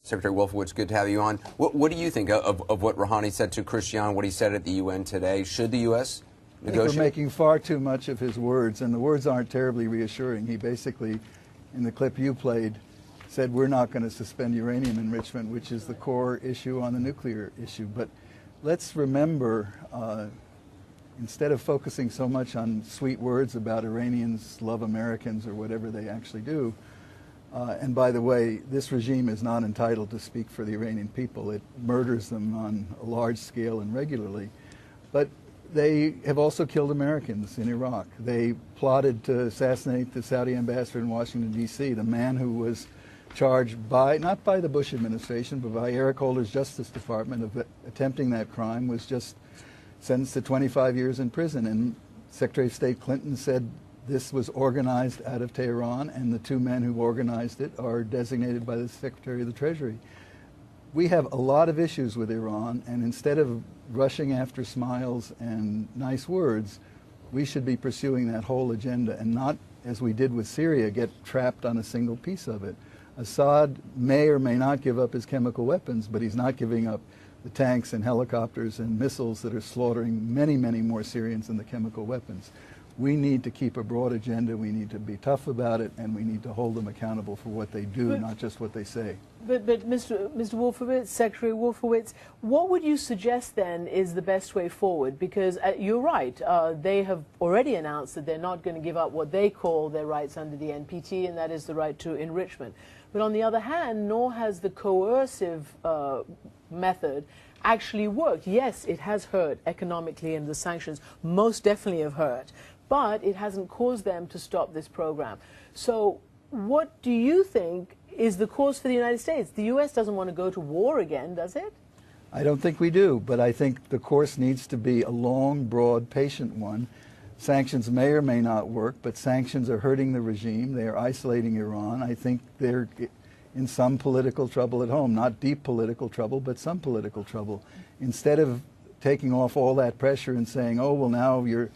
Secretary Wolfowitz, good to have you on. What do you think of what Rouhani said to Christian, what he said at the UN today? Should the U.S. negotiate? I think we're making far too much of his words, and the words aren't terribly reassuring. He basically, in the clip you played, said we're not going to suspend uranium enrichment, which is the core issue on the nuclear issue. But let's remember, instead of focusing so much on sweet words about Iranians love Americans or whatever they actually do, and by the way, this regime is not entitled to speak for the Iranian people. It murders them on a large scale and regularly. But they have also killed Americans in Iraq. They plotted to assassinate the Saudi ambassador in Washington, D.C., the man who was charged by, not by the Bush administration, but by Eric Holder's Justice Department of attempting that crime, was just sentenced to 25 years in prison. And Secretary of State Clinton said this was organized out of Tehran, and the two men who organized it are designated by the Secretary of the Treasury. We have a lot of issues with Iran, and instead of rushing after smiles and nice words, we should be pursuing that whole agenda and not, as we did with Syria, get trapped on a single piece of it. Assad may or may not give up his chemical weapons, but he's not giving up the tanks and helicopters and missiles that are slaughtering many, many more Syrians than the chemical weapons. We need to keep a broad agenda, we need to be tough about it, and we need to hold them accountable for what they do, not just what they say. But Mr. Wolfowitz, Secretary Wolfowitz, what would you suggest then is the best way forward? Because you're right, they have already announced that they're not going to give up what they call their rights under the NPT, and that is the right to enrichment. But on the other hand, nor has the coercive method actually worked. Yes, it has hurt economically, and the sanctions most definitely have hurt, but it hasn't caused them to stop this program. So what do you think is the course for the United States? The U.S. doesn't want to go to war again, does it? I don't think we do, but I think the course needs to be a long, broad, patient one. Sanctions may or may not work, but sanctions are hurting the regime. They are isolating Iran. I think they're in some political trouble at home, not deep political trouble, but some political trouble. Instead of taking off all that pressure and saying, oh, well, now you're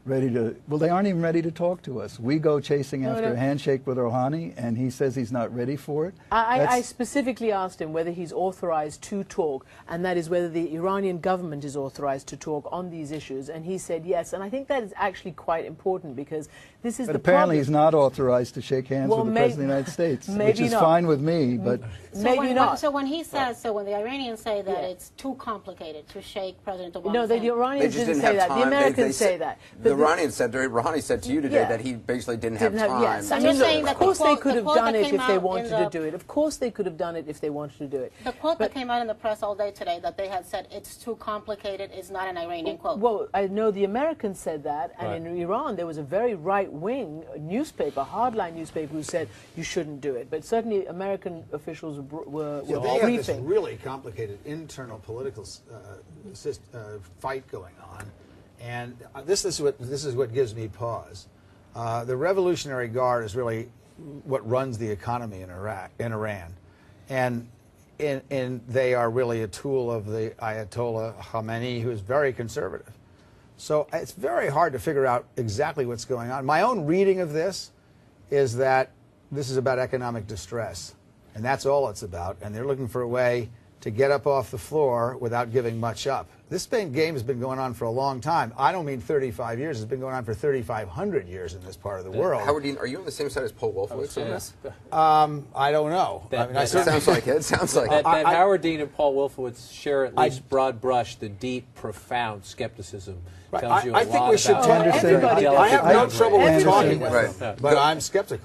ready to, well, they aren't even ready to talk to us. We go chasing after a handshake with Rouhani, and he says he's not ready for it. I specifically asked him whether he's authorized to talk, and that is whether the Iranian government is authorized to talk on these issues, and he said yes. And I think that is actually quite important, because this is the problem. But apparently he's not authorized to shake hands with the President of the United States, which is fine with me, but maybe not. So when he says, so when the Iranians say that it's too complicated to shake President Obama, no, the Iranians didn't say that. The Americans say that. The Iranians said, Rouhani said to you today that he basically didn't have time. Yes, I mean, of course they could have done it if they wanted to do it. Of course they could have done it if they wanted to do it. The quote that came out in the press all day today that they had said it's too complicated is not an Iranian quote. Well, I know the Americans said that, and in Iran there was a very right-wing newspaper, hardline newspaper, who said you shouldn't do it. But certainly American officials were they briefing. have this really complicated internal political fight going on. And this is what gives me pause. The Revolutionary Guard is really what runs the economy in Iran, and they are really a tool of the Ayatollah Khamenei, who is very conservative. So it's very hard to figure out exactly what's going on. My own reading of this is that this is about economic distress, and that's all it's about. And they're looking for a way to get up off the floor without giving much up. This game has been going on for a long time. I don't mean 35 years. It's been going on for 3,500 years in this part of the world. Howard Dean, are you on the same side as Paul Wolfowitz on this? I don't know. It sounds like it. It sounds like it. That Howard Dean and Paul Wolfowitz share at least broad brush the deep, profound skepticism. Tells you a I think lot we should about I have no trouble with talking with them, but I'm skeptical.